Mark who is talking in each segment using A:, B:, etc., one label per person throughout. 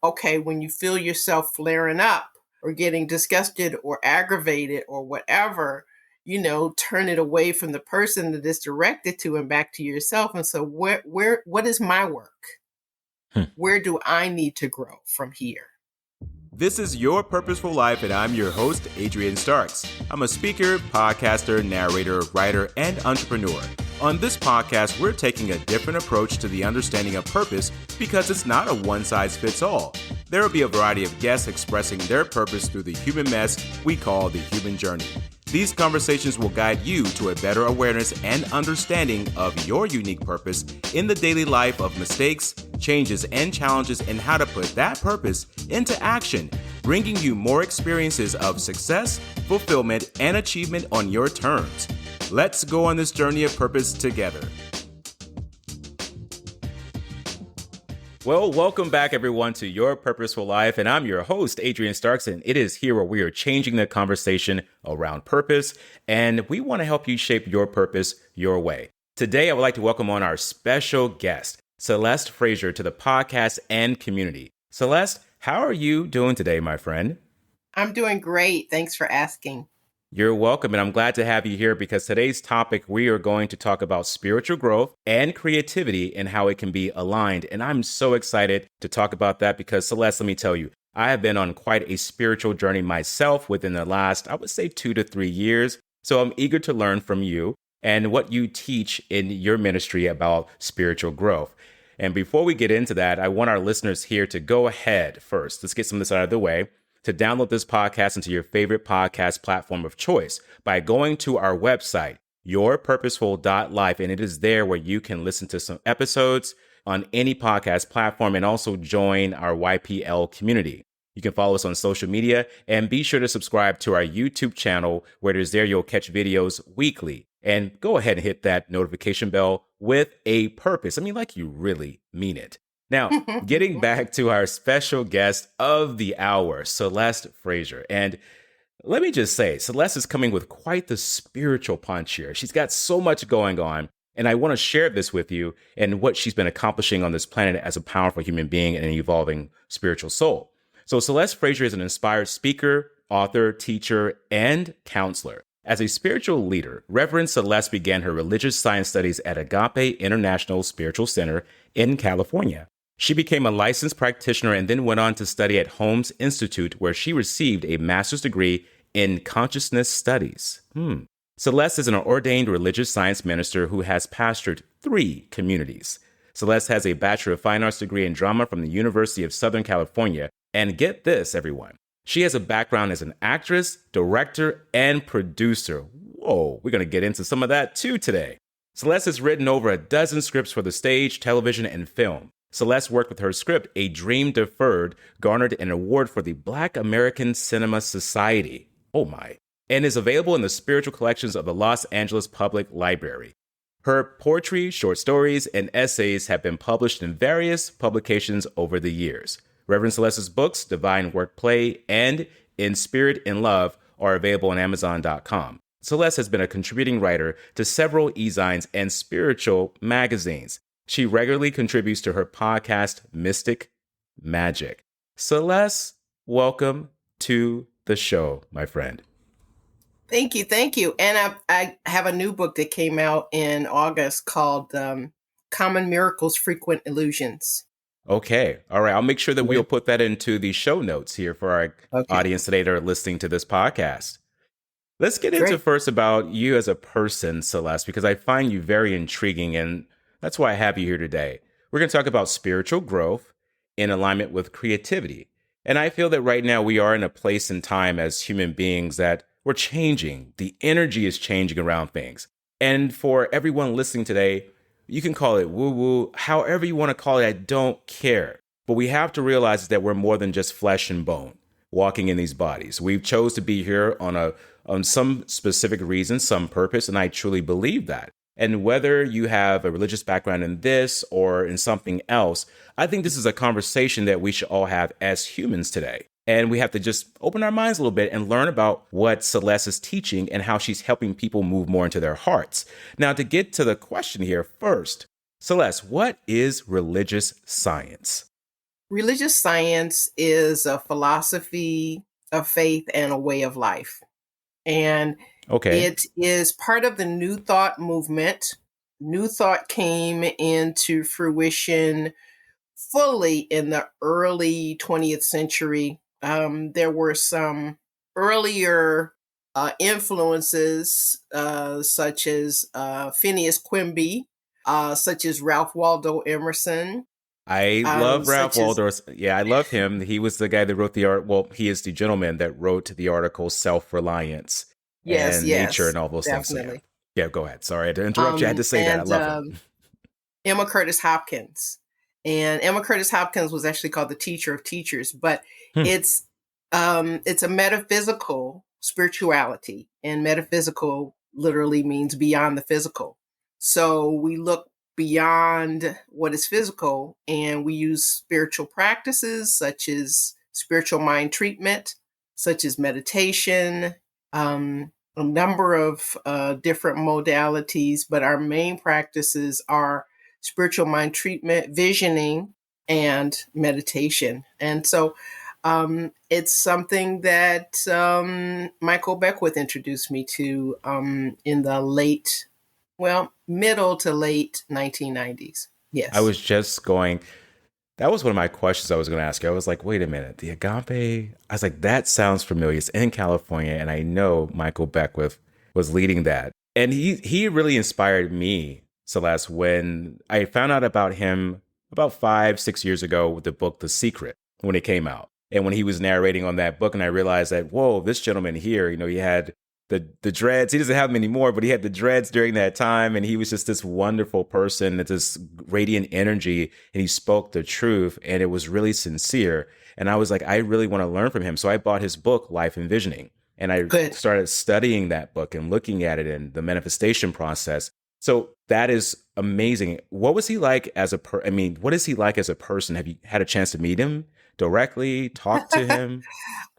A: okay, when you feel yourself flaring up or getting disgusted or aggravated or whatever, turn it away from the person that it's directed to and back to yourself. And so what is my work? Where do I need to grow from here?
B: This is Your Purposeful Life, and I'm your host, Adrian Starks. I'm a speaker, podcaster, narrator, writer, and entrepreneur. On this podcast, we're taking a different approach to the understanding of purpose because it's not a one-size-fits-all. There will be a variety of guests expressing their purpose through the human mess we call the human journey. These conversations will guide you to a better awareness and understanding of your unique purpose in the daily life of mistakes, changes, and challenges, and how to put that purpose into action, bringing you more experiences of success, fulfillment, and achievement on your terms. Let's go on this journey of purpose together. Well, welcome back, everyone, to Your Purposeful Life, and I'm your host, Adrian Starks, and it is here where we are changing the conversation around purpose, and we want to help you shape your purpose your way. Today, I would like to welcome on our special guest, Celeste Frazier, to the podcast and community. Celeste, how are you doing today, my friend?
A: I'm doing great. Thanks for asking.
B: You're welcome, and I'm glad to have you here because today's topic, we are going to talk about spiritual growth and creativity and how it can be aligned. And I'm so excited to talk about that because, Celeste, let me tell you, I have been on quite a spiritual journey myself within the last, I would say, 2 to 3 years. So I'm eager to learn from you and what you teach in your ministry about spiritual growth. And before we get into that, I want our listeners here to go ahead first. Let's get some of this out of the way. To download this podcast into your favorite podcast platform of choice by going to our website, yourpurposeful.life, and it is there where you can listen to some episodes on any podcast platform and also join our YPL community. You can follow us on social media and be sure to subscribe to our YouTube channel where it is there you'll catch videos weekly. And go ahead and hit that notification bell with a purpose. I mean, like you really mean it. Now, getting back to our special guest of the hour, Celeste Frazier. And let me just say, Celeste is coming with quite the spiritual punch here. She's got so much going on, and I want to share this with you and what she's been accomplishing on this planet as a powerful human being and an evolving spiritual soul. So Celeste Frazier is an inspired speaker, author, teacher, and counselor. As a spiritual leader, Reverend Celeste began her religious science studies at Agape International Spiritual Center in California. She became a licensed practitioner and then went on to study at Holmes Institute, where she received a master's degree in consciousness studies. Celeste is an ordained religious science minister who has pastored 3 communities. Celeste has a Bachelor of Fine Arts degree in drama from the University of Southern California. And get this, everyone. She has a background as an actress, director, and producer. Whoa, we're going to get into some of that too today. Celeste has written over a dozen scripts for the stage, television, and film. Celeste worked with her script, A Dream Deferred, garnered an award for the Black American Cinema Society. Oh my. And is available in the spiritual collections of the Los Angeles Public Library. Her poetry, short stories, and essays have been published in various publications over the years. Reverend Celeste's books, Divine Work Play and In Spirit in Love, are available on Amazon.com. Celeste has been a contributing writer to several e-zines and spiritual magazines. She regularly contributes to her podcast, Mystic Magic. Celeste, welcome to the show, my friend.
A: Thank you. Thank you. And I have a new book that came out in August called Common Miracles, Frequent Illusions.
B: Okay. All right. I'll make sure that we'll put that into the show notes here for our audience today that are listening to this podcast. Let's get into first about you as a person, Celeste, because I find you very intriguing, and that's why I have you here today. We're going to talk about spiritual growth in alignment with creativity. And I feel that right now we are in a place and time as human beings that we're changing. The energy is changing around things. And for everyone listening today, you can call it woo-woo, however you want to call it, I don't care. But we have to realize that we're more than just flesh and bone walking in these bodies. We've chose to be here on some specific reason, some purpose, and I truly believe that. And whether you have a religious background in this or in something else, I think this is a conversation that we should all have as humans today. And we have to just open our minds a little bit and learn about what Celeste is teaching and how she's helping people move more into their hearts. Now, to get to the question here first, Celeste, what is religious science?
A: Religious science is a philosophy of faith and a way of life. And
B: Okay.
A: it is part of the New Thought movement. New Thought came into fruition fully in the early 20th century. There were some earlier influences, such as Phineas Quimby, such as Ralph Waldo Emerson,
B: I love Ralph
A: such as,
B: Waldo. Yeah, I love him. He was the guy that wrote the art. Well, he is the gentleman that wrote the article Self Reliance
A: yes,
B: and Nature
A: yes,
B: and all those things. So, yeah.
A: definitely.
B: Yeah, go ahead. Sorry, I had to interrupt you. I had to say that. I
A: And
B: love him.
A: Emma Curtis Hopkins. And Emma Curtis Hopkins was actually called the teacher of teachers, but
B: Hmm.
A: it's a metaphysical spirituality, and metaphysical literally means beyond the physical. So we look beyond what is physical, and we use spiritual practices such as spiritual mind treatment, such as meditation, a number of different modalities, but our main practices are spiritual mind treatment, visioning, and meditation. And so it's something that Michael Beckwith introduced me to in the middle to late 1990s.
B: I
A: Yes.
B: was just going, that was one of my questions I was going to ask you. I was like, wait a minute, the agape. I was like, that sounds familiar. It's in California. And I know Michael Beckwith was leading that. And he really inspired me, Celeste, when I found out about him about 5, 6 years ago with the book, The Secret, when it came out. And when he was narrating on that book, and I realized that, whoa, this gentleman here, he had the dreads. He doesn't have them anymore, but he had the dreads during that time. And he was just this wonderful person, this radiant energy. And he spoke the truth, and it was really sincere. And I was like, I really want to learn from him. So I bought his book, Life Envisioning. And I
A: Good.
B: started studying that book and looking at it and the manifestation process. So that is amazing. What was he like as what is he like as a person? Have you had a chance to meet him directly, talk to him?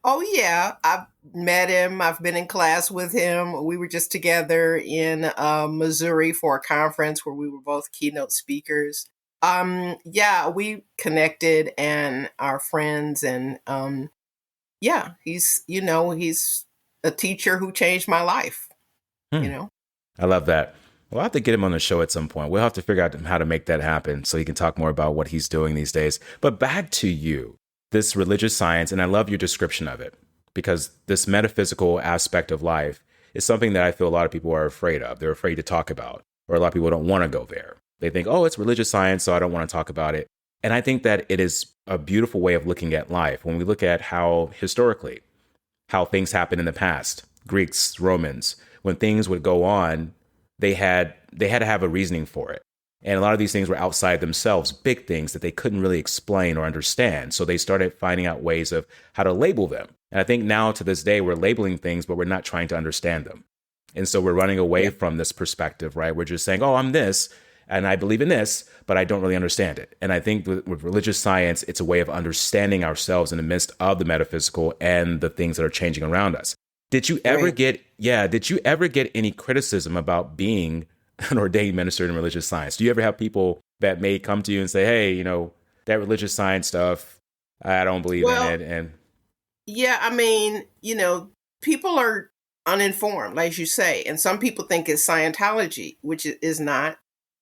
A: Oh, yeah. I've met him. I've been in class with him. We were just together in Missouri for a conference where we were both keynote speakers. Yeah, we connected and are friends. And yeah, he's a teacher who changed my life,
B: Hmm.
A: you know?
B: I love that. We'll have to get him on the show at some point. We'll have to figure out how to make that happen so he can talk more about what he's doing these days. But back to you, this religious science, and I love your description of it, because this metaphysical aspect of life is something that I feel a lot of people are afraid of. They're afraid to talk about, or a lot of people don't want to go there. They think, oh, it's religious science, so I don't want to talk about it. And I think that it is a beautiful way of looking at life. When we look at how historically, how things happened in the past, Greeks, Romans, when things would go on, they had to have a reasoning for it. And a lot of these things were outside themselves, big things that they couldn't really explain or understand. So they started finding out ways of how to label them. And I think now to this day, we're labeling things, but we're not trying to understand them. And so we're running away
A: Yeah.
B: from this perspective, right? We're just saying, oh, I'm this and I believe in this, but I don't really understand it. And I think with religious science, it's a way of understanding ourselves in the midst of the metaphysical and the things that are changing around us.
A: Right.
B: Did you ever get any criticism about being an ordained minister in religious science? Do you ever have people that may come to you and say, hey, that religious science stuff, I don't believe in
A: Well,
B: it? And
A: yeah, people are uninformed, as you say, and some people think it's Scientology, which it is not.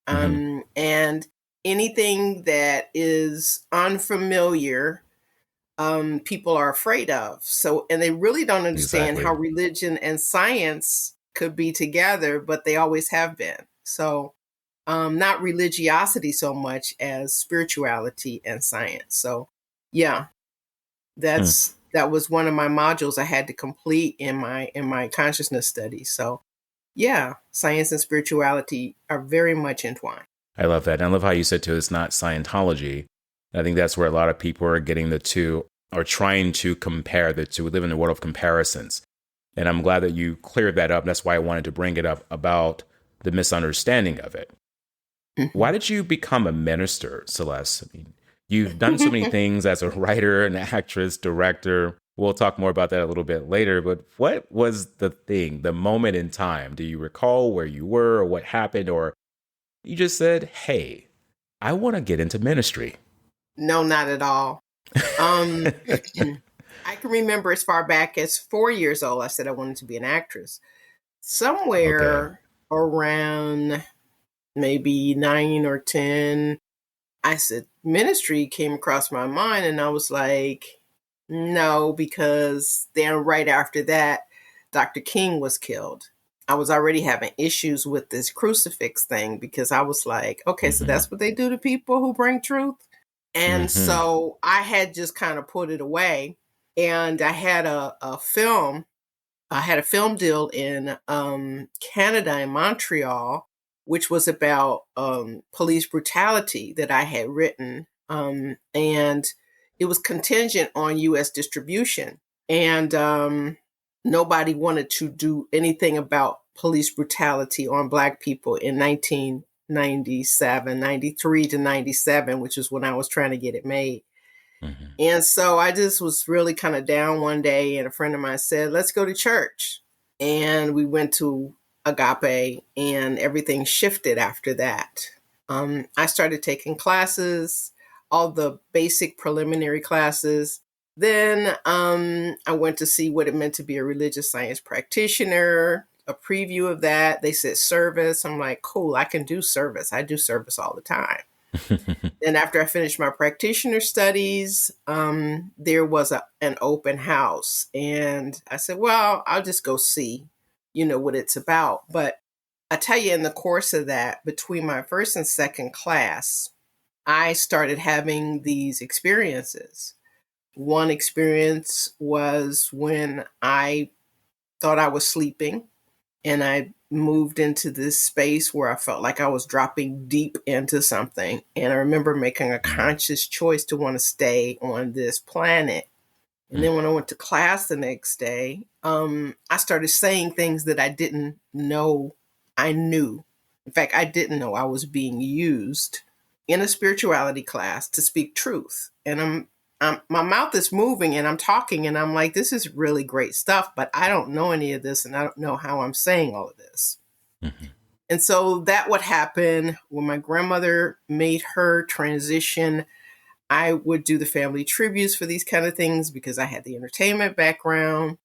B: Mhm.
A: And anything that is unfamiliar, people are afraid of. So, and they really don't understand
B: Exactly.
A: how religion and science could be together, but they always have been. So, not religiosity so much as spirituality and science. So, yeah,
B: Hmm.
A: that was one of my modules I had to complete in my consciousness study. So, yeah, science and spirituality are very much entwined.
B: I love that. And I love how you said too, it's not Scientology. And I think that's where a lot of people are getting the two, or trying to compare the two. We live in a world of comparisons. And I'm glad that you cleared that up. That's why I wanted to bring it up about the misunderstanding of it. Why did you become a minister, Celeste? I mean, you've done so many things as a writer, an actress, director. We'll talk more about that a little bit later. But what was the thing, the moment in time? Do you recall where you were or what happened? Or you just said, hey, I want to get into ministry?
A: No, not at all. Um, I can remember as far back as 4 years old, I said I wanted to be an actress.
B: Okay.
A: Somewhere around maybe 9 or 10, I said ministry came across my mind, and I was like, no, because then right after that, Dr. King was killed. I was already having issues with this crucifix thing because I was like, okay, so
B: Mm-hmm.
A: that's what they do to people who bring truth. And
B: Mm-hmm.
A: so I had just kind of put it away. And I had a film. I had a film deal in Canada, in Montreal, which was about police brutality that I had written. And it was contingent on US distribution. And nobody wanted to do anything about police brutality on Black people in 1997, 93 to 97, which is when I was trying to get it made.
B: Mm-hmm.
A: And so I just was really kind of down one day, and a friend of mine said, let's go to church. And we went to Agape, and everything shifted after that. I started taking classes, all the basic preliminary classes. Then I went to see what it meant to be a religious science practitioner, a preview of that. They said service. I'm like, cool, I can do service. I do service all the time. Then after I finished my practitioner studies, there was an open house. And I said, well, I'll just go see, what it's about. But I tell you, in the course of that, between my first and second class, I started having these experiences. One experience was when I thought I was sleeping, and I moved into this space where I felt like I was dropping deep into something. And I remember making a conscious choice to want to stay on this planet. And then when I went to class the next day, I started saying things that I didn't know I knew. In fact, I didn't know I was being used in a spirituality class to speak truth. And my mouth is moving and I'm talking and I'm like, this is really great stuff, but I don't know any of this and I don't know how I'm saying all of this.
B: Mm-hmm.
A: And so that would happen when my grandmother made her transition. I would do the family tributes for these kind of things because I had the entertainment background.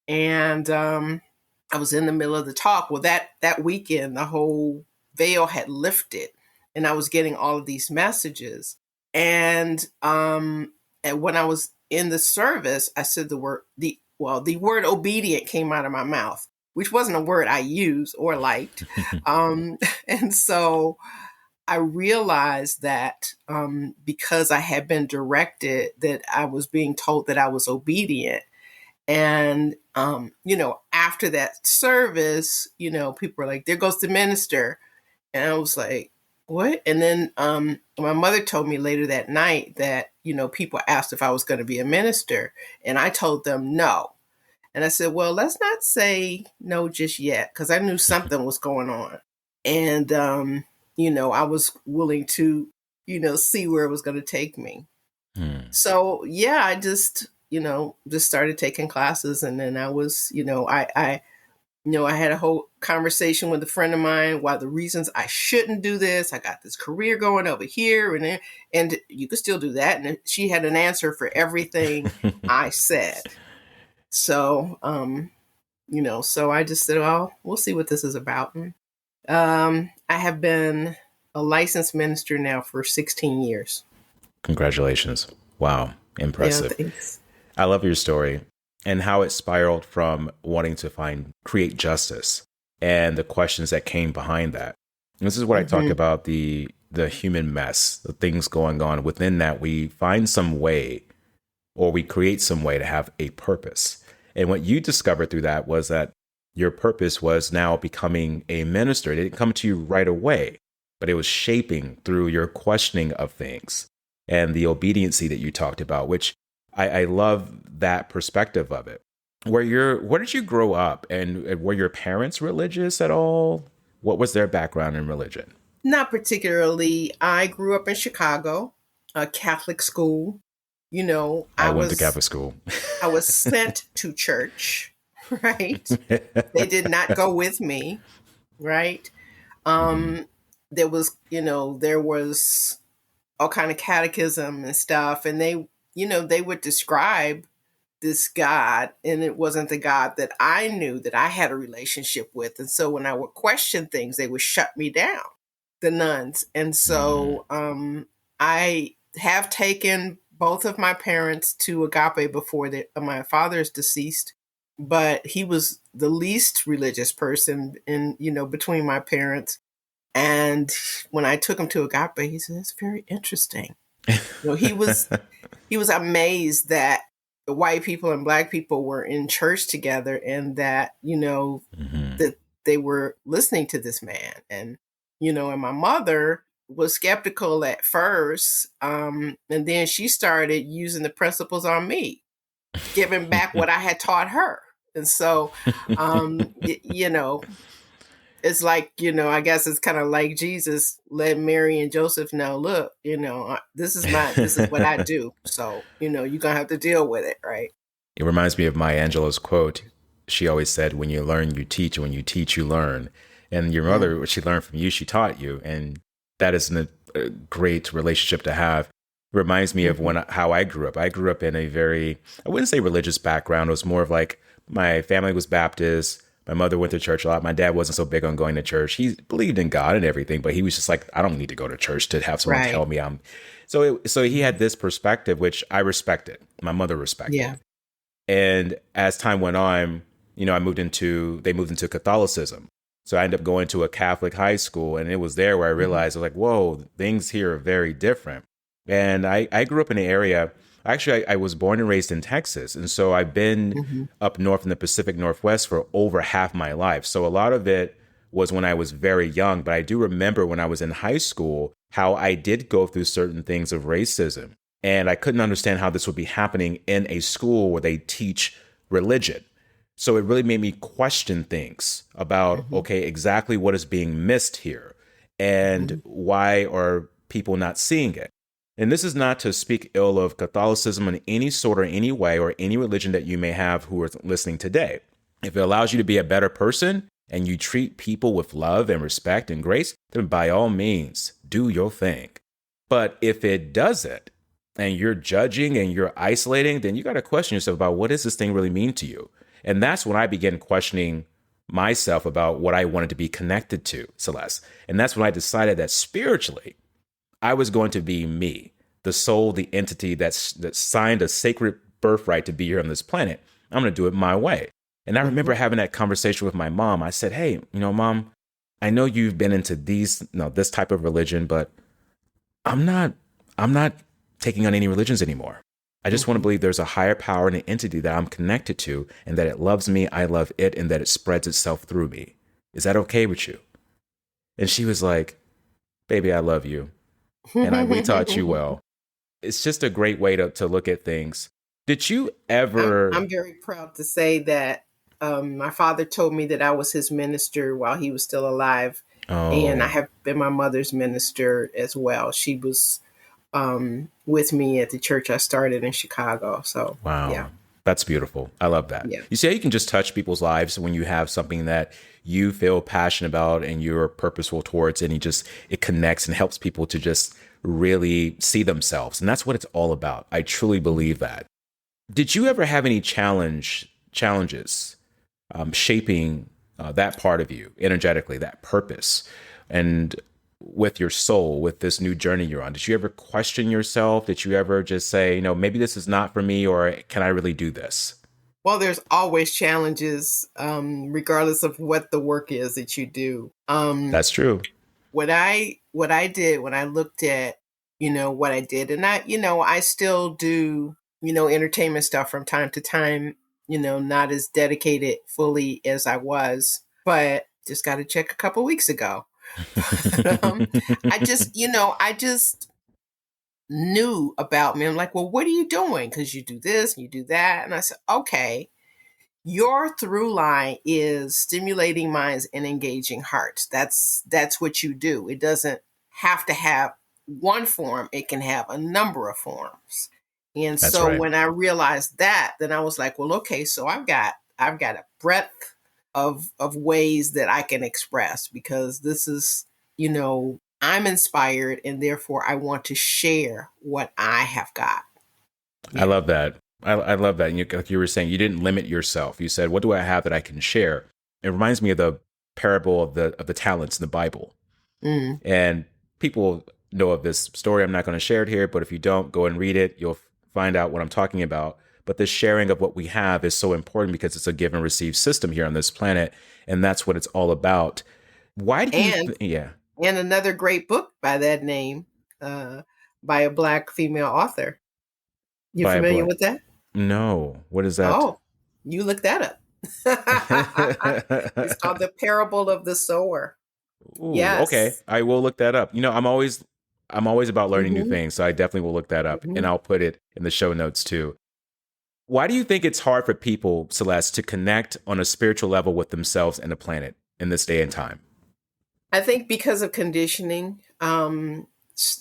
A: And I was in the middle of the talk. Well, that weekend, the whole veil had lifted, and I was getting all of these messages. And when I was in the service, I said the word obedient came out of my mouth, which wasn't a word I used or liked. And so I realized that because I had been directed, that I was being told that I was obedient. And, after that service, people were like, there goes the minister. And I was like, what? And then my mother told me later that night that, people asked if I was going to be a minister. And I told them no. And I said, well, let's not say no just yet, because I knew something was going on. And, I was willing to, see where it was going to take me.
B: Mm.
A: So, yeah, I just started taking classes. And then I was, I had a whole conversation with a friend of mine why the reasons I shouldn't do this. I got this career going over here and you could still do that. And she had an answer for everything I said. So, so I just said, well, we'll see what this is about. And, I have been a licensed minister now for 16 years.
B: Congratulations. Wow.
A: Yeah,
B: Impressive.
A: thanks.
B: I love your story and how it spiraled from wanting to create justice and the questions that came behind that. And this is what I talk
A: Mm-hmm.
B: about, the human mess, the things going on within that. We find some way, or we create some way to have a purpose. And what you discovered through that was that your purpose was now becoming a minister. It didn't come to you right away, but it was shaping through your questioning of things and the obediency that you talked about, which I love that perspective of it. Where did you grow up, and were your parents religious at all? What was their background in religion?
A: Not particularly. I grew up in Chicago, a Catholic school.
B: I went to Catholic school.
A: I was sent to church, right? They did not go with me, right?
B: Mhm.
A: There was all kind of catechism and stuff. And they would describe this God, and it wasn't the God that I knew that I had a relationship with. And so when I would question things, they would shut me down, the nuns. And
B: Mm.
A: so I have taken both of my parents to agape before my father's deceased, but he was the least religious person between my parents. And when I took him to agape, he said, "It's very interesting." He was amazed that the white people and black people were in church together, and that
B: Mhm.
A: that they were listening to this man. And my mother was skeptical at first, and then she started using the principles on me, giving back what I had taught her. And so it's like, I guess it's kind of like Jesus let Mary and Joseph know, look, this is what I do. So, you're going to have to deal with it. Right.
B: It reminds me of Maya Angelou's quote. She always said, "When you learn, you teach. And when you teach, you learn." And your
A: Mm.
B: mother, what she learned from you, she taught you. And that is a great relationship to have. It reminds me of
A: Mm-hmm.
B: how I grew up. I grew up in a very, I wouldn't say religious background. It was more of like my family was Baptist. My mother went to church a lot. My dad wasn't so big on going to church. He believed in God and everything, but he was just like, I don't need to go to church to have someone tell
A: Right.
B: me I'm. So he had this perspective, which I respected. My mother
A: Yeah.
B: respected. And as time went on, they moved into Catholicism. So I ended up going to a Catholic high school, and it was there where I
A: Mm-hmm.
B: realized I was like, whoa, things here are very different. And I grew up in an area, actually, I was born and raised in Texas. And so I've been
A: Mm-hmm.
B: up north in the Pacific Northwest for over half my life. So a lot of it was when I was very young, but I do remember when I was in high school, how I did go through certain things of racism. And I couldn't understand how this would be happening in a school where they teach religion. So it really made me question things about,
A: Mm-hmm.
B: okay, exactly what is being missed here and
A: Mm-hmm.
B: why are people not seeing it? And this is not to speak ill of Catholicism in any sort or any way or any religion that you may have who are listening today. If it allows you to be a better person and you treat people with love and respect and grace, then by all means, do your thing. But if it doesn't, and you're judging and you're isolating, then you got to question yourself about what does this thing really mean to you? And that's when I began questioning myself about what I wanted to be connected to, Celeste. And that's when I decided that spiritually, I was going to be me, the soul, the entity that signed a sacred birthright to be here on this planet. I'm going to do it my way. And I
A: Mm-hmm.
B: remember having that conversation with my mom. I said, "Hey, Mom, I know you've been into this type of religion, but I'm not I'm not taking on any religions anymore. I just want to
A: Mm-hmm.
B: believe there's a higher power and an entity that I'm connected to and that it loves me, I love it, and that it spreads itself through me. Is that okay with you?" And she was like, "Baby, I love you. And we taught you well." It's just a great way to look at things. Did you ever
A: I'm very proud to say that my father told me that I was his minister while he was still alive, and I
B: Oh,
A: have been my mother's minister as well. She was with me at the church I started in Chicago. So yeah,
B: wow. That's beautiful. I love that.
A: yeah.
B: You see how you can just touch people's lives when you have something that you feel passionate about and you're purposeful towards, and it connects and helps people to just really see themselves. And that's what it's all about. I truly believe that. Did you ever have any challenges shaping that part of you energetically, that purpose, and with your soul, with this new journey you're on? Did you ever question yourself? Did you ever just say, maybe this is not for me, or can I really do this?
A: Well, there's always challenges, regardless of what the work is that you do.
B: That's true.
A: What I did when I looked at what I did, and I still do entertainment stuff from time to time, not as dedicated fully as I was, but just got to check a couple weeks ago. But, I just knew about me. I'm like, well, what are you doing? Because you do this and you do that, and I said, okay, your through line is stimulating minds and engaging hearts. That's what you do. It doesn't have to have one form. It can have a number of forms. And
B: That's
A: so
B: right.
A: when I realized that, then I was like, well, okay, so I've got a breadth of ways that I can express, because this is, I'm inspired, and therefore I want to share what I have got.
B: I
A: Yeah.
B: love that. I love that. And like you were saying, you didn't limit yourself. You said, "What do I have that I can share?" It reminds me of the parable of the talents in the Bible.
A: Mm.
B: And people know of this story. I'm not going to share it here, but if you don't, go and read it. You'll find out what I'm talking about. But the sharing of what we have is so important because it's a give and receive system here on this planet, and that's what it's all about. Why do you?
A: And
B: Yeah,
A: and another great book by that name, uh, by a Black female author. You
B: by a
A: familiar
B: black.
A: with that?
B: No, what is that?
A: Oh, you look that up. It's called The Parable of the Sower.
B: Ooh, okay.
A: Yes.
B: I will look that up. I'm always about learning new
A: Hmm.
B: things, so I definitely will look that up and
A: Hmm.
B: I'll put it in the show notes too. Why do you think it's hard for people, Celeste, to connect on a spiritual level with themselves and the planet in this day and time?
A: I think because of conditioning,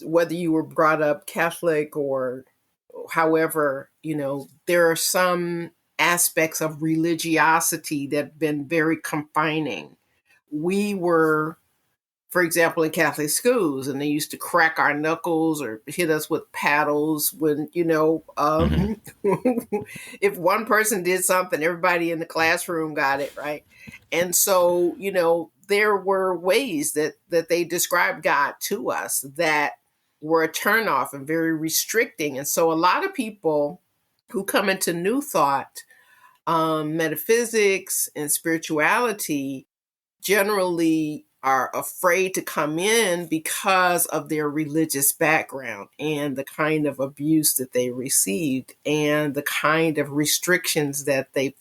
A: whether you were brought up Catholic or however, there are some aspects of religiosity that have been very confining. We were, for example, in Catholic schools, and they used to crack our knuckles or hit us with paddles when,
B: Hmm.
A: if one person did something, everybody in the classroom got it, right? And so, there were ways that they described God to us that were a turnoff and very restricting. And so a lot of people who come into New Thought, metaphysics and spirituality, generally are afraid to come in because of their religious background and the kind of abuse that they received and the kind of restrictions that they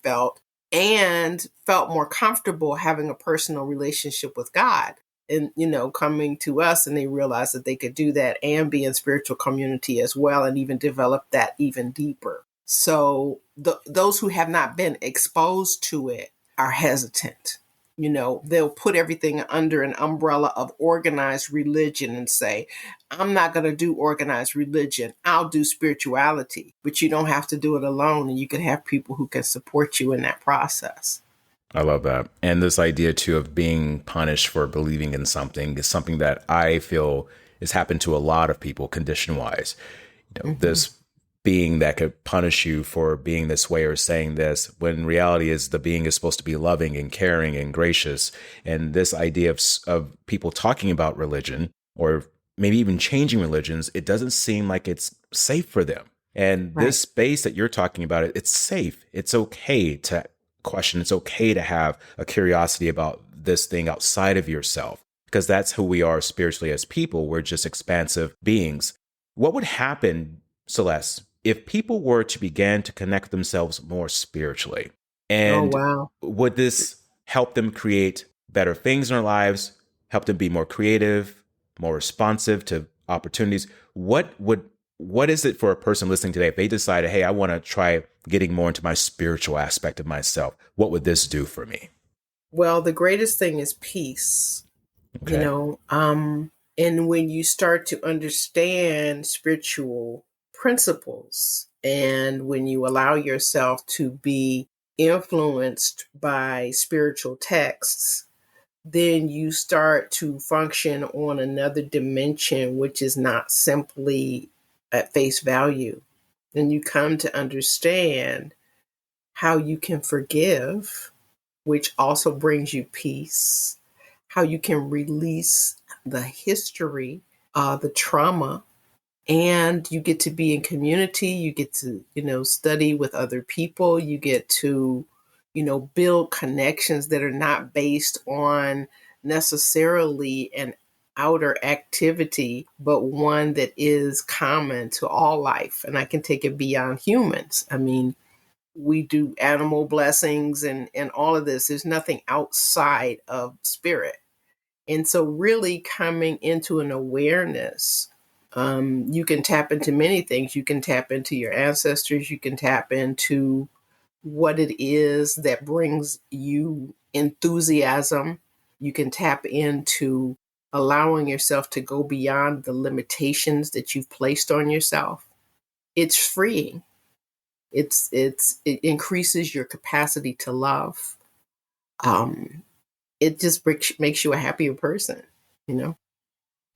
A: and felt more comfortable having a personal relationship with God. And, coming to us, and they realized that they could do that and be in spiritual community as well, and even develop that even deeper. So those who have not been exposed to it are hesitant. They'll put everything under an umbrella of organized religion and say, I'm not going to do organized religion. I'll do spirituality. But you don't have to do it alone. And you can have people who can support you in that process.
B: I love that. And this idea too of being punished for believing in something is something that I feel has happened to a lot of people condition wise.
A: Hmm.
B: This being that could punish you for being this way or saying this, when reality is the being is supposed to be loving and caring and gracious. And this idea of people talking about religion or maybe even changing religions, it doesn't seem like it's safe for them. And
A: Right.
B: this space that you're talking about, it's safe. It's okay to question. It's okay to have a curiosity about this thing outside of yourself because that's who we are spiritually as people. We're just expansive beings. What would happen, Celeste, if people were to begin to connect themselves more spiritually?
A: Oh,
B: And
A: wow.
B: would this help them create better things in their lives, help them be more creative, more responsive to opportunities? What is it for a person listening today if they decided, hey, I want to try getting more into my spiritual aspect of myself? What would this do for me?
A: Well, the greatest thing is peace,
B: Okay.
A: and when you start to understand spiritual principles, and when you allow yourself to be influenced by spiritual texts, then you start to function on another dimension, which is not simply at face value. And you come to understand how you can forgive, which also brings you peace, how you can release the history, the trauma, and you get to be in community. You get to, study with other people. You get to, build connections that are not based on necessarily an outer activity, but one that is common to all life. And I can take it beyond humans. I mean, we do animal blessings and all of this. There's nothing outside of spirit. And so, really coming into an awareness, you can tap into many things. You can tap into your ancestors. You can tap into what it is that brings you enthusiasm. You can tap into allowing yourself to go beyond the limitations that you've placed on yourself. It's freeing. It increases your capacity to love. Um, it just makes you a happier person, you know.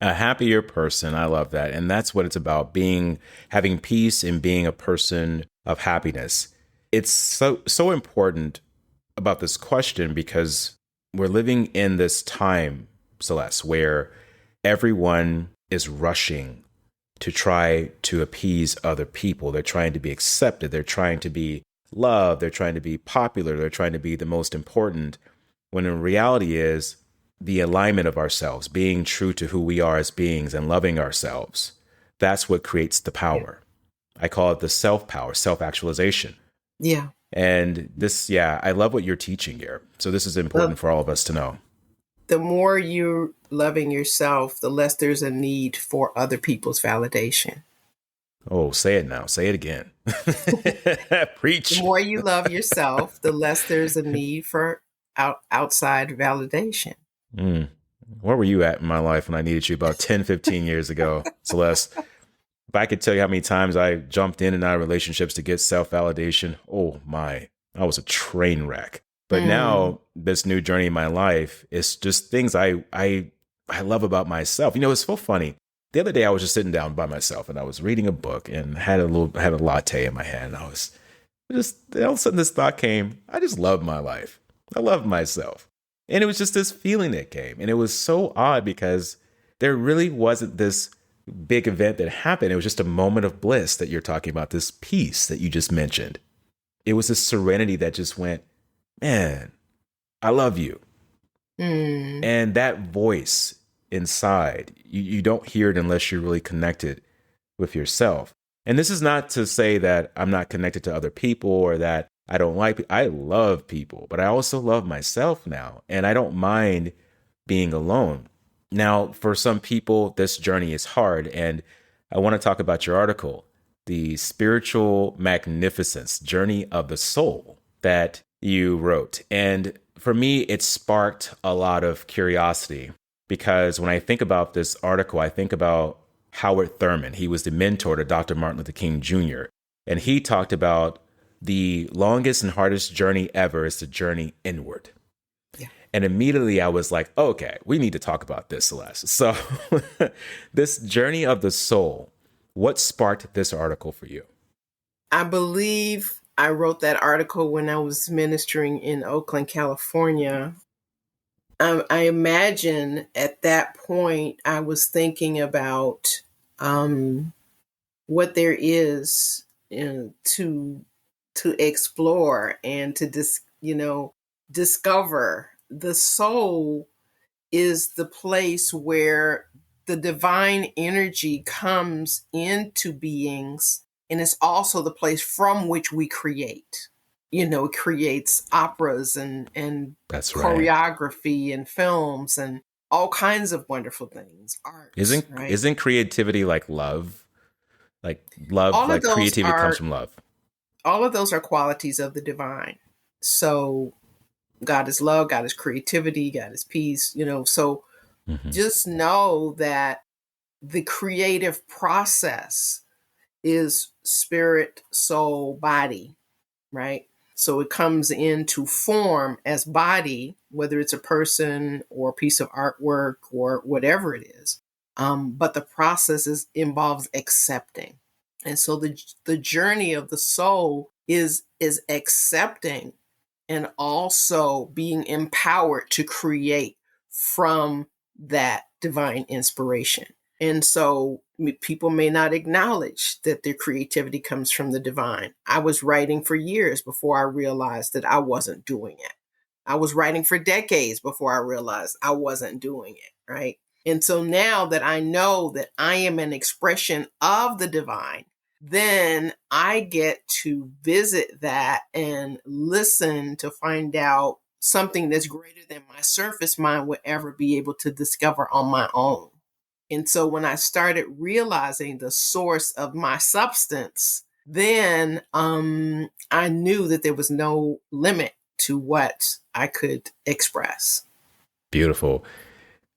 B: A happier person. I love that. And that's what it's about, having peace and being a person of happiness. It's so important about this question because we're living in this time, Celeste, where everyone is rushing to try to appease other people. They're trying to be accepted. They're trying to be loved. They're trying to be popular. They're trying to be the most important, when in reality is the alignment of ourselves, being true to who we are as beings and loving ourselves. That's what creates the power. I call it the self-power, self-actualization.
A: Yeah.
B: And this, I love what you're teaching here. So this is important for all of us to know.
A: The more you're loving yourself, the less there's a need for other people's validation.
B: Oh, say it now. Say it again. Preach.
A: The more you love yourself, the less there's a need for outside validation.
B: Where were you at in my life when I needed you about 10, 15 years ago, Celeste? If I could tell you how many times I jumped in and out of relationships to get self-validation, oh my, I was a train wreck. But now this new journey in my life is just things I love about myself. You know, it's so funny. The other day I was just sitting down by myself and I was reading a book and had a latte in my hand. And I was just, all of a sudden this thought came, I just love my life. I love myself. And it was just this feeling that came. And it was so odd because there really wasn't this big event that happened. It was just a moment of bliss that you're talking about, this peace that you just mentioned. It was this serenity that just went, man, I love you. And that voice inside, you don't hear it unless you're really connected with yourself. And this is not to say that I'm not connected to other people or that I don't like people. I love people, but I also love myself now. And I don't mind being alone. Now, for some people, this journey is hard. And I want to talk about your article, The Spiritual Magnificence, Journey of the Soul, that you wrote. And for me, it sparked a lot of curiosity because when I think about this article, I think about Howard Thurman. He was the mentor to Dr. Martin Luther King Jr. And he talked about the longest and hardest journey ever is the journey inward. Yeah. And immediately I was like, okay, we need to talk about this, Celeste. So this journey of the soul, what sparked this article for you?
A: I believe I wrote that article when I was ministering in Oakland, California. I imagine at that point I was thinking about what there is to explore and to discover. The soul is the place where the divine energy comes into beings, and it's also the place from which we create. It creates operas and
B: That's
A: choreography and films and all kinds of wonderful things. Art.
B: Isn't creativity like love? Like love, like creativity comes from love.
A: All of those are qualities of the divine. So God is love, God is creativity, God is peace, so just know that the creative process is spirit, soul, body, right? So it comes into form as body, whether it's a person or a piece of artwork or whatever it is. But the process involves accepting. And so the journey of the soul is accepting and also being empowered to create from that divine inspiration. And so people may not acknowledge that their creativity comes from the divine. I was writing for years before I realized that I wasn't doing it. I was writing for decades before I realized I wasn't doing it, right? And so now that I know that I am an expression of the divine, then I get to visit that and listen to find out something that's greater than my surface mind would ever be able to discover on my own. And so when I started realizing the source of my substance, then I knew that there was no limit to what I could express.
B: Beautiful.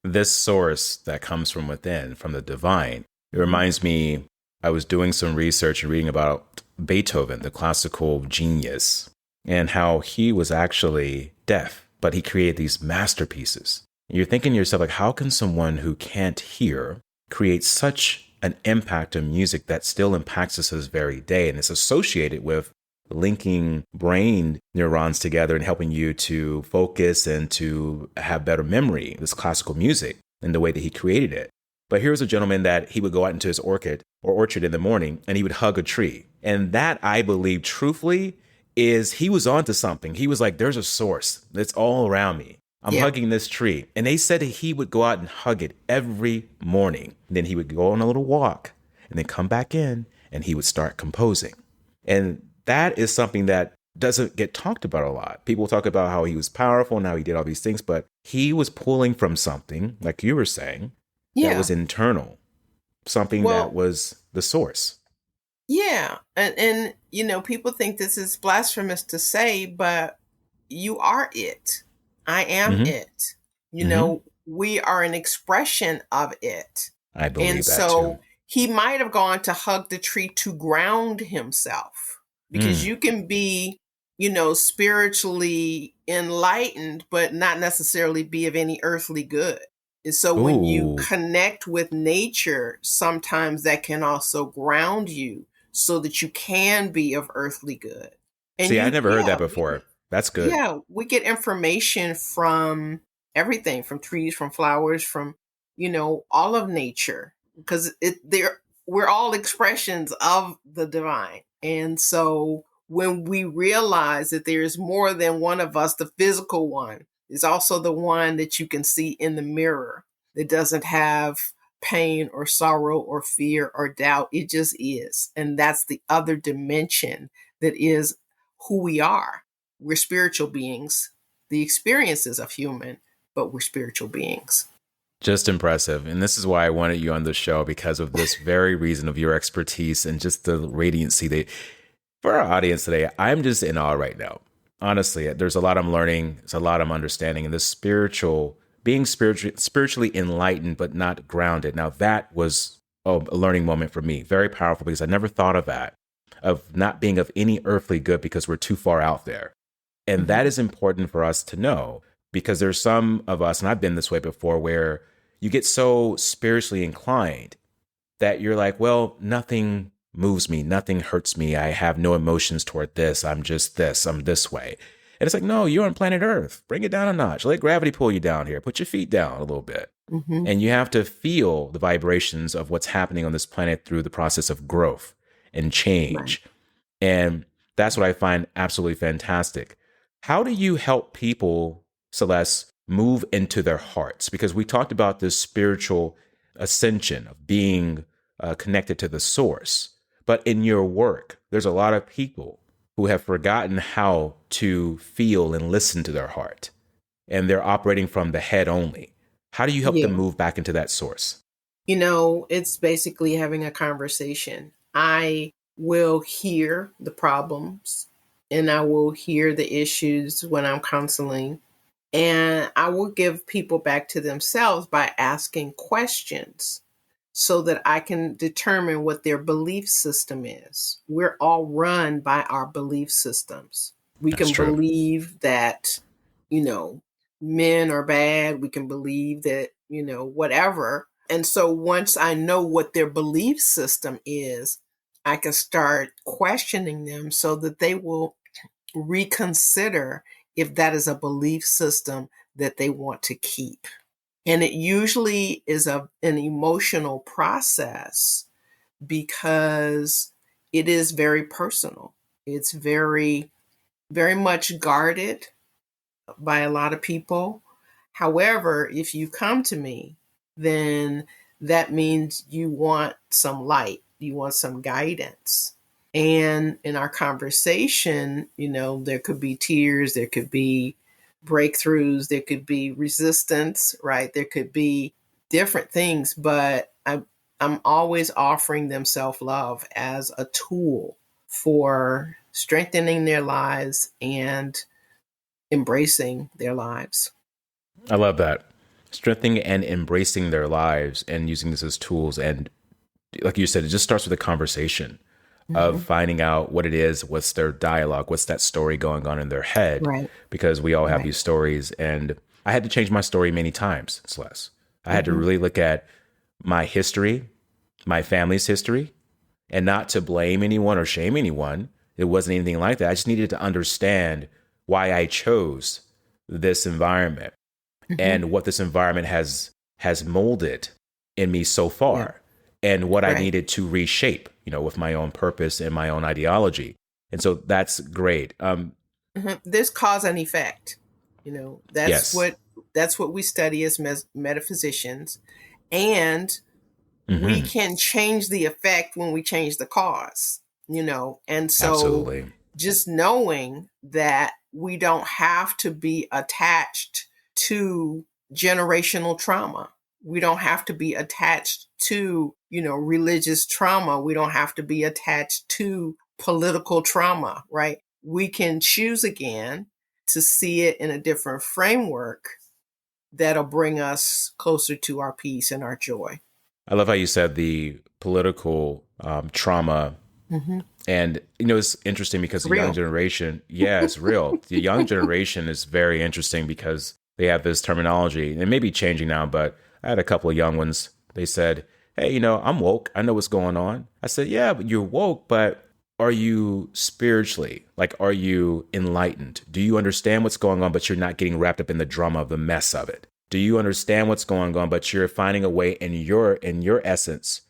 B: This source that comes from within, from the divine, it reminds me, I was doing some research and reading about Beethoven, the classical genius, and how he was actually deaf, but he created these masterpieces. You're thinking to yourself, like, how can someone who can't hear create such an impact on music that still impacts us this very day? And it's associated with linking brain neurons together and helping you to focus and to have better memory, this classical music and the way that he created it. But here's a gentleman that he would go out into his orchard in the morning and he would hug a tree. And that, I believe, truthfully, is he was onto something. He was like, there's a source that's all around me. I'm hugging this tree. And they said that he would go out and hug it every morning. And then he would go on a little walk and then come back in and he would start composing. And that is something that doesn't get talked about a lot. People talk about how he was powerful and how he did all these things, but he was pulling from something, like you were saying, that was internal, something that was the source.
A: Yeah. And, you know, people think this is blasphemous to say, but you are it. I am it. You know, we are an expression of it.
B: I believe
A: and
B: that
A: so
B: too.
A: he might have gone to hug the tree to ground himself, because you can be, you know, spiritually enlightened, but not necessarily be of any earthly good. And so when you connect with nature, sometimes that can also ground you so that you can be of earthly good. And
B: see, I never heard that before. That's good.
A: Yeah, we get information from everything, from trees, from flowers, from, you know, all of nature, because we're all expressions of the divine. And so when we realize that there is more than one of us, the physical one is also the one that you can see in the mirror that doesn't have pain or sorrow or fear or doubt. It just is. And that's the other dimension that is who we are. We're spiritual beings. The experience is of human, but we're spiritual beings.
B: Just impressive. And this is why I wanted you on the show, because of this very reason of your expertise and just the radiancy that, for our audience today, I'm just in awe right now. Honestly, there's a lot I'm learning. There's a lot I'm understanding. And this being spiritually enlightened, but not grounded. Now, that was a learning moment for me. Very powerful, because I never thought of that, of not being of any earthly good because we're too far out there. And that is important for us to know, because there's some of us, and I've been this way before, where you get so spiritually inclined that you're like, well, nothing moves me, nothing hurts me. I have no emotions toward this. I'm just this. I'm this way. And it's like, no, you're on planet Earth. Bring it down a notch. Let gravity pull you down here. Put your feet down a little bit. And you have to feel the vibrations of what's happening on this planet through the process of growth and change. Right. And that's what I find absolutely fantastic. How do you help people, Celeste, move into their hearts? Because we talked about this spiritual ascension of being connected to the source. But in your work, there's a lot of people who have forgotten how to feel and listen to their heart. And they're operating from the head only. How do you help them move back into that source?
A: You know, it's basically having a conversation. I will hear the problems and I will hear the issues when I'm counseling. And I will give people back to themselves by asking questions so that I can determine what their belief system is. We're all run by our belief systems. We can believe that, you know, men are bad. We can believe that, you know, whatever. And so once I know what their belief system is, I can start questioning them so that they will reconsider if that is a belief system that they want to keep. And it usually is an emotional process because it is very personal. It's very, very much guarded by a lot of people. However, if you come to me, then that means you want some light, you want some guidance. And in our conversation, you know, there could be tears, there could be breakthroughs, there could be resistance, right? There could be different things, but I'm always offering them self-love as a tool for strengthening their lives and embracing their lives.
B: I love that. Strengthening and embracing their lives and using this as tools. And like you said, it just starts with a conversation of finding out what it is, what's their dialogue, what's that story going on in their head, because we all have these stories. And I had to change my story many times, Celeste. I had to really look at my history, my family's history, and not to blame anyone or shame anyone. It wasn't anything like that. I just needed to understand why I chose this environment and what this environment has molded in me so far, and what I needed to reshape, with my own purpose and my own ideology. And so that's great.
A: There's cause and effect. That's
B: Yes.
A: what we study as metaphysicians, and we can change the effect when we change the cause. And so
B: Absolutely.
A: just knowing that we don't have to be attached to generational trauma. We don't have to be attached to, religious trauma. We don't have to be attached to political trauma, right? We can choose again to see it in a different framework that'll bring us closer to our peace and our joy.
B: I love how you said the political trauma. And, it's interesting because the young generation, it's real. The young generation is very interesting because they have this terminology, and it may be changing now, but I had a couple of young ones. They said, hey, I'm woke. I know what's going on. I said, yeah, but you're woke, but are you spiritually? Like, are you enlightened? Do you understand what's going on, but you're not getting wrapped up in the drama of the mess of it? Do you understand what's going on, but you're finding a way in your essence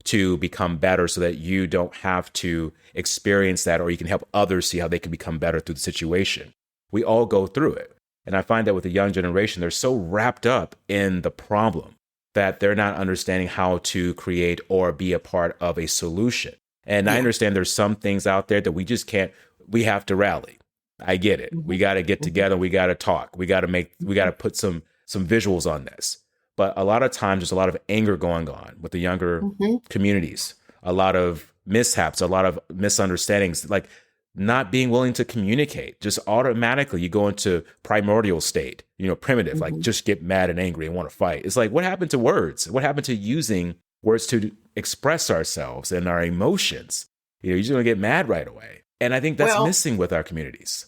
B: to become better so that you don't have to experience that, or you can help others see how they can become better through the situation? We all go through it. And I find that with the young generation, they're so wrapped up in the problem that they're not understanding how to create or be a part of a solution. And I understand there's some things out there that we just can't, we have to rally. I get it. We got to get together. We got to talk. We got to put some visuals on this. But a lot of times there's a lot of anger going on with the younger communities, a lot of mishaps, a lot of misunderstandings, like not being willing to communicate. Just automatically you go into primordial state, primitive, like just get mad and angry and want to fight. It's like, what happened to words? What happened to using words to express ourselves and our emotions? You're just going to get mad right away. And I think that's missing with our communities.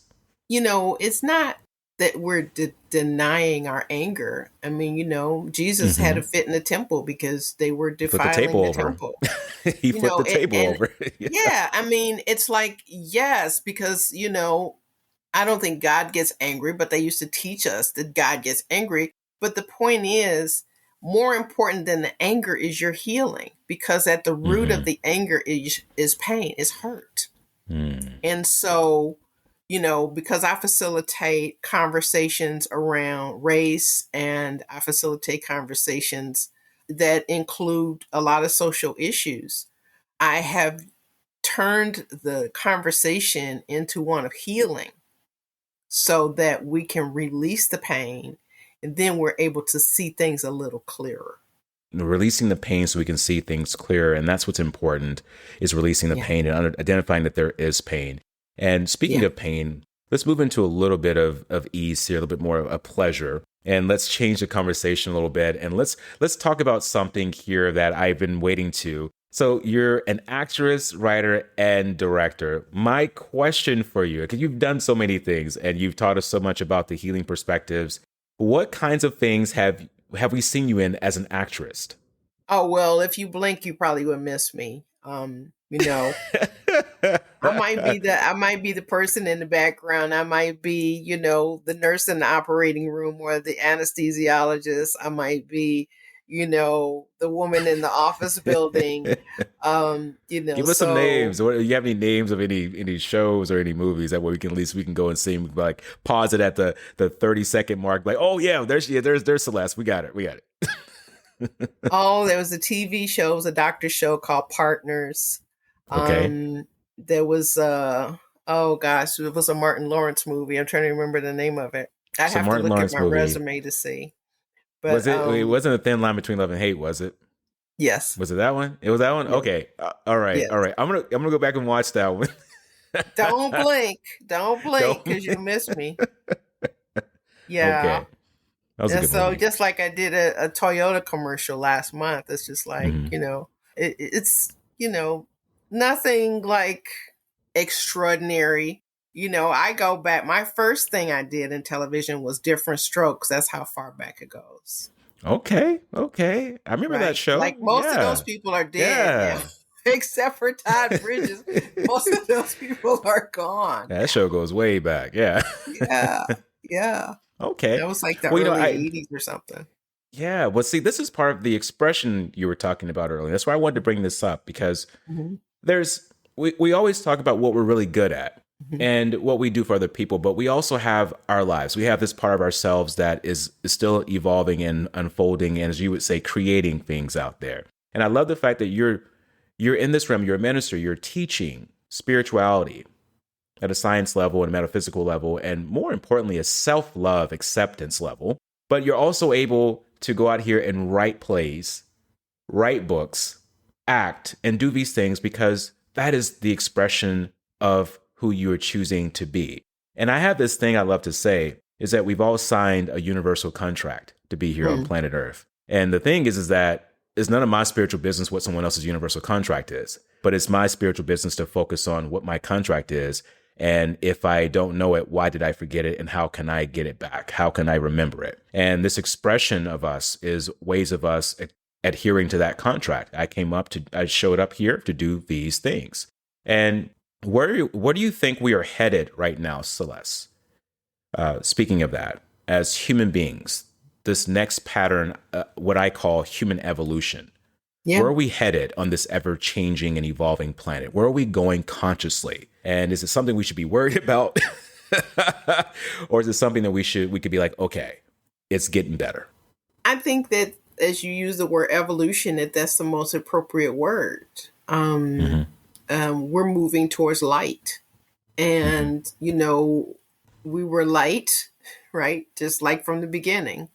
A: It's not that we're denying our anger. I mean, Jesus had a fit in the temple because they were defiling the temple.
B: He flipped the table over.
A: I mean, it's like, yes, because, I don't think God gets angry, but they used to teach us that God gets angry. But the point is, more important than the anger is your healing, because at the root of the anger is pain, is hurt. And so, because I facilitate conversations around race, and I facilitate conversations that include a lot of social issues, I have turned the conversation into one of healing so that we can release the pain, and then we're able to see things a little clearer.
B: Releasing the pain so we can see things clearer. And that's what's important, is releasing the pain and identifying that there is pain. And speaking of pain, let's move into a little bit of ease here, a little bit more of a pleasure. And let's change the conversation a little bit. And let's talk about something here that I've been waiting to. So you're an actress, writer, and director. My question for you, because you've done so many things and you've taught us so much about the healing perspectives, what kinds of things have we seen you in as an actress?
A: Oh, well, if you blink, you probably would miss me. I might be the person in the background. I might be, the nurse in the operating room or the anesthesiologist. I might be, the woman in the office building.
B: Give us some names. Do you have any names of any shows or any movies that way we can go and see, like pause it at the 30-second mark, like, oh yeah, there's Celeste. We got it.
A: Oh, there was a TV show, it was a doctor show called Partners.
B: Okay.
A: There was it was a Martin Lawrence movie. I'm trying to remember the name of it. I have to look at my resume to see. But
B: it wasn't a thin line between love and hate, was it?
A: Yes.
B: Was it that one? It was that one? Yeah. Okay. All right. Yes. All right. I'm gonna go back and watch that one.
A: Don't blink because you miss me. Yeah. Okay. And so movie. Just like I did a Toyota commercial last month, it's just like, it's nothing like extraordinary. I go back. My first thing I did in television was Different Strokes. That's how far back it goes.
B: Okay. Okay. I remember that
A: Right. Like
B: show.
A: most of those
B: Yeah.
A: people are dead now,
B: Yeah.
A: except for Todd Bridges. Most of those people are gone.
B: That show goes way back. Yeah.
A: Yeah. Yeah.
B: Okay.
A: That was like the
B: Well,
A: early
B: I
A: 80s or something.
B: yeah. Well, see, this is part of the expression you were talking about earlier. That's why I wanted to bring this up because
A: Hmm.
B: we always talk about what we're really good at
A: Hmm.
B: and what we do for other people, but we also have our lives. We have this part of ourselves that is still evolving and unfolding, and as you would say, creating things out there. And I love the fact that you're in this realm, you're a minister, you're teaching spirituality at a science level and a metaphysical level, and more importantly, a self-love acceptance level. But you're also able to go out here and write plays, write books, act, and do these things because that is the expression of who you are choosing to be. And I have this thing I love to say is that we've all signed a universal contract to be here on
A: Mm.
B: planet Earth. And the thing is that it's none of my spiritual business what someone else's universal contract is, but it's my spiritual business to focus on what my contract is. And if I don't know it, why did I forget it? And how can I get it back? How can I remember it? And this expression of us is ways of us adhering to that contract. I showed up here to do these things. And where do you think we are headed right now, Celeste? Speaking of that, as human beings, this next pattern, what I call human evolution,
A: Yeah.
B: where are we headed on this ever changing and evolving planet? Where are we going consciously? And is it something we should be worried about? Or is it something that we could be like, okay, it's getting better?
A: I think that as you use the word evolution, that's the most appropriate word.
B: Hmm.
A: We're moving towards light.
B: Hmm.
A: And, we were light, right? Just like from the beginning,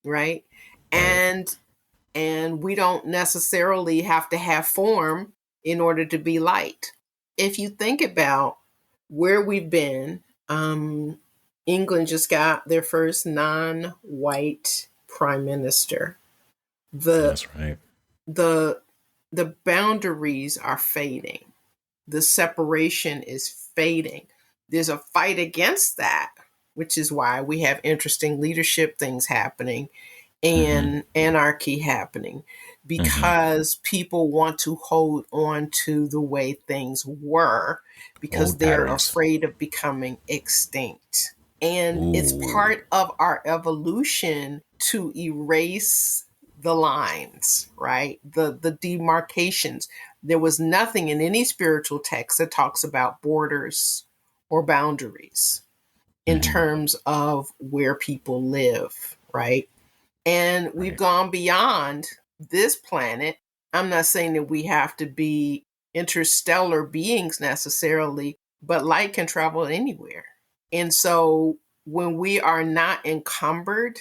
A: right?
B: Right.
A: And we don't necessarily have to have form in order to be light. If you think about where we've been, England just got their first non-white prime minister. The
B: That's right.
A: the the boundaries are fading. The separation is fading. There's a fight against that, which is why we have interesting leadership things happening
B: Hmm.
A: and anarchy happening,
B: Hmm.
A: because people want to hold on to the way things were because
B: Old
A: they're
B: patterns.
A: afraid of becoming extinct. And it's
B: Ooh.
A: part of our evolution to erase the lines, right? The demarcations. There was nothing in any spiritual text that talks about borders or boundaries in
B: Hmm.
A: terms of where people live, right? And we've
B: Right.
A: gone beyond this planet. I'm not saying that we have to be interstellar beings necessarily, but light can travel anywhere. And so when we are not encumbered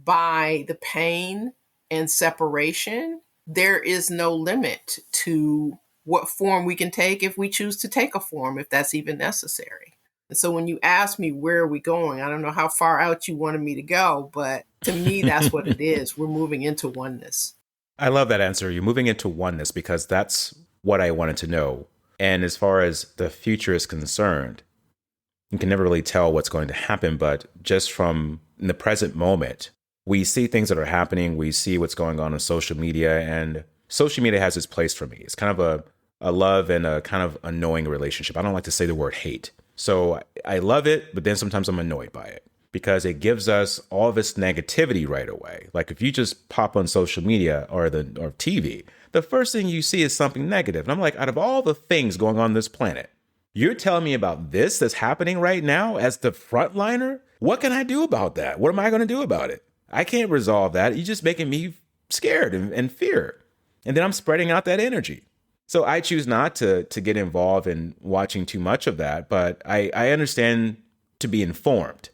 A: by the pain and separation, there is no limit to what form we can take if we choose to take a form, if that's even necessary. And so when you ask me where are we going, I don't know how far out you wanted me to go, but to me, that's what it is. We're moving into oneness.
B: I love that answer. You're moving into oneness because that's what I wanted to know. And as far as the future is concerned, you can never really tell what's going to happen, but just from in the present moment, we see things that are happening. We see what's going on social media, and social media has its place for me. It's kind of a love and a kind of annoying relationship. I don't like to say the word hate. So I love it, but then sometimes I'm annoyed by it because it gives us all this negativity right away. Like if you just pop on social media or TV, the first thing you see is something negative. And I'm like, out of all the things going on this planet, you're telling me about this that's happening right now as the frontliner? What can I do about that? What am I going to do about it? I can't resolve that. You're just making me scared and fear. And then I'm spreading out that energy. So I choose not to get involved in watching too much of that, but I understand to be informed,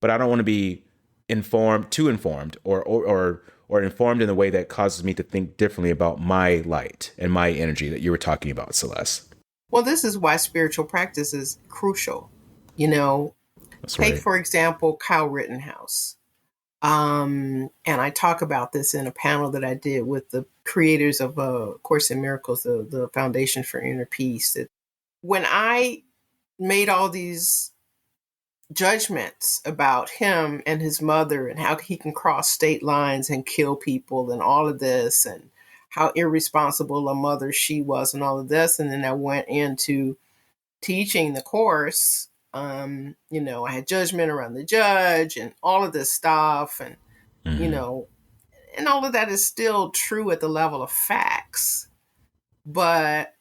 B: but I don't want to be too informed or informed in a way that causes me to think differently about my light and my energy that you were talking about, Celeste.
A: Well, this is why spiritual practice is crucial. You know,
B: That's
A: take,
B: right.
A: for example, Kyle Rittenhouse. And I talk about this in a panel that I did with the creators of Course in Miracles, the Foundation for Inner Peace. That when I made all these judgments about him and his mother and how he can cross state lines and kill people and all of this, and how irresponsible a mother she was and all of this. And then I went into teaching the course. I had judgment around the judge and all of this stuff. And, and all of that is still true at the level of facts. But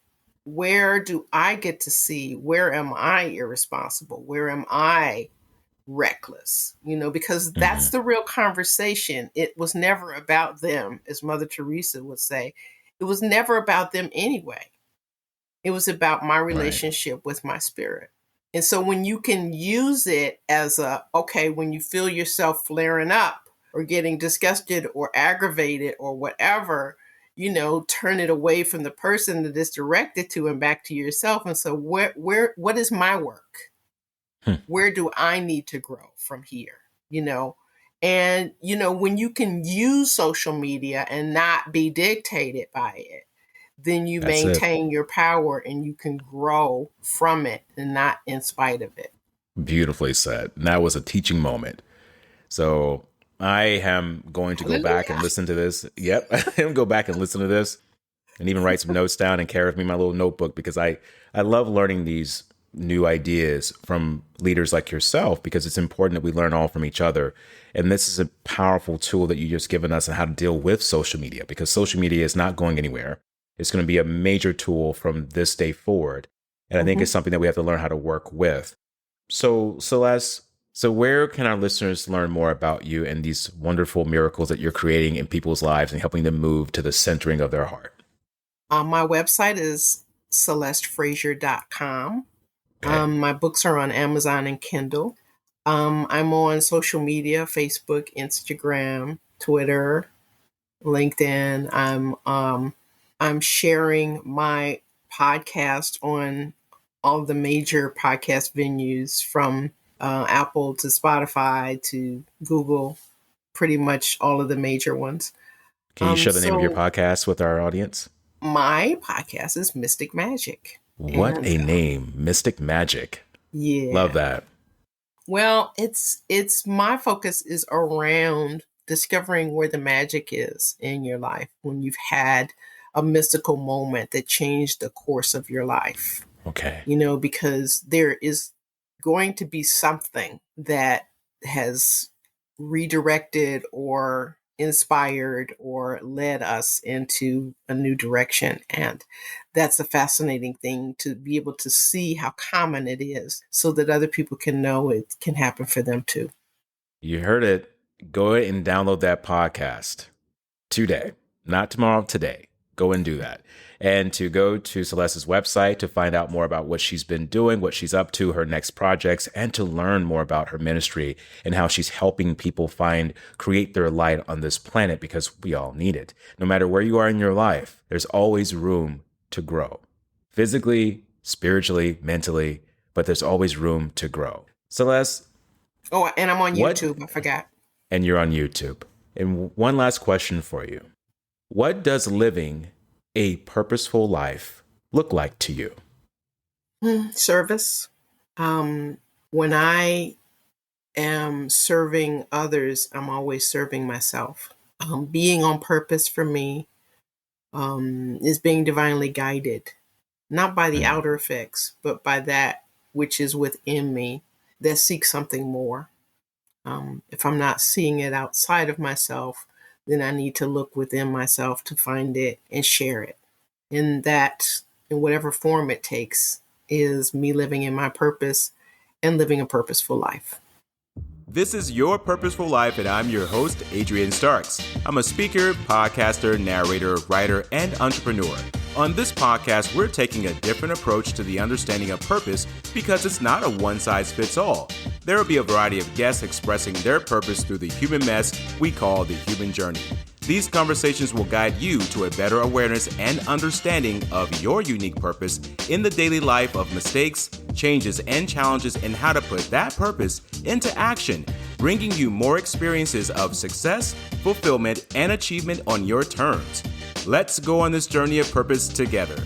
A: where do I get to see, where am I irresponsible? Where am I reckless? Because that's the real conversation. It was never about them, as Mother Teresa would say. It was never about them anyway. It was about my relationship with my spirit. And so when you can use it as when you feel yourself flaring up or getting disgusted or aggravated or whatever, turn it away from the person that it's directed to and back to yourself. And so what is my work? Where do I need to grow from here? And, when you can use social media and not be dictated by it, then you maintain your power and you can grow from it and not in spite of it.
B: Beautifully said. And that was a teaching moment. So I am going to go back and listen to this. Yep. I'm going to go back and listen to this and even write some notes down and carry with me my little notebook, because I love learning these new ideas from leaders like yourself, because it's important that we learn all from each other. And this is a powerful tool that you just given us on how to deal with social media, because social media is not going anywhere. It's going to be a major tool from this day forward. And I think it's something that we have to learn how to work with. So Celeste, where can our listeners learn more about you and these wonderful miracles that you're creating in people's lives and helping them move to the centering of their heart?
A: My website is celestefrazier.com. Okay. My books are on Amazon and Kindle. I'm on social media, Facebook, Instagram, Twitter, LinkedIn. I'm sharing my podcast on all the major podcast venues, from Apple to Spotify to Google, pretty much all of the major ones.
B: Can you share the name of your podcast with our audience?
A: My podcast is Mystic Magic.
B: What a name, Mystic Magic.
A: Yeah.
B: Love that.
A: Well, it's my focus is around discovering where the magic is in your life when you've had a mystical moment that changed the course of your life.
B: Okay.
A: Because there is going to be something that has redirected or inspired or led us into a new direction. And that's a fascinating thing, to be able to see how common it is so that other people can know it can happen for them too.
B: You heard it. Go ahead and download that podcast today, not tomorrow, today. Go and do that. And to go to Celeste's website to find out more about what she's been doing, what she's up to, her next projects, and to learn more about her ministry and how she's helping people create their light on this planet, because we all need it. No matter where you are in your life, there's always room to grow. Physically, spiritually, mentally, but there's always room to grow. Celeste.
A: Oh, and I'm on YouTube. I forgot.
B: And you're on YouTube. And one last question for you. What does living a purposeful life look like to you?
A: Service. When I am serving others, I'm always serving myself. Being on purpose for me is being divinely guided, not by the outer effects, but by that which is within me that seeks something more. If I'm not seeing it outside of myself, then I need to look within myself to find it and share it. And that, in whatever form it takes, is me living in my purpose and living a purposeful life.
B: This is Your Purposeful Life, and I'm your host, Adrian Starks. I'm a speaker, podcaster, narrator, writer, and entrepreneur. On this podcast, we're taking a different approach to the understanding of purpose, because it's not a one-size-fits-all. There will be a variety of guests expressing their purpose through the human mess we call the human journey. These conversations will guide you to a better awareness and understanding of your unique purpose in the daily life of mistakes, changes, and challenges, and how to put that purpose into action, bringing you more experiences of success, fulfillment, and achievement on your terms. Let's go on this journey of purpose together.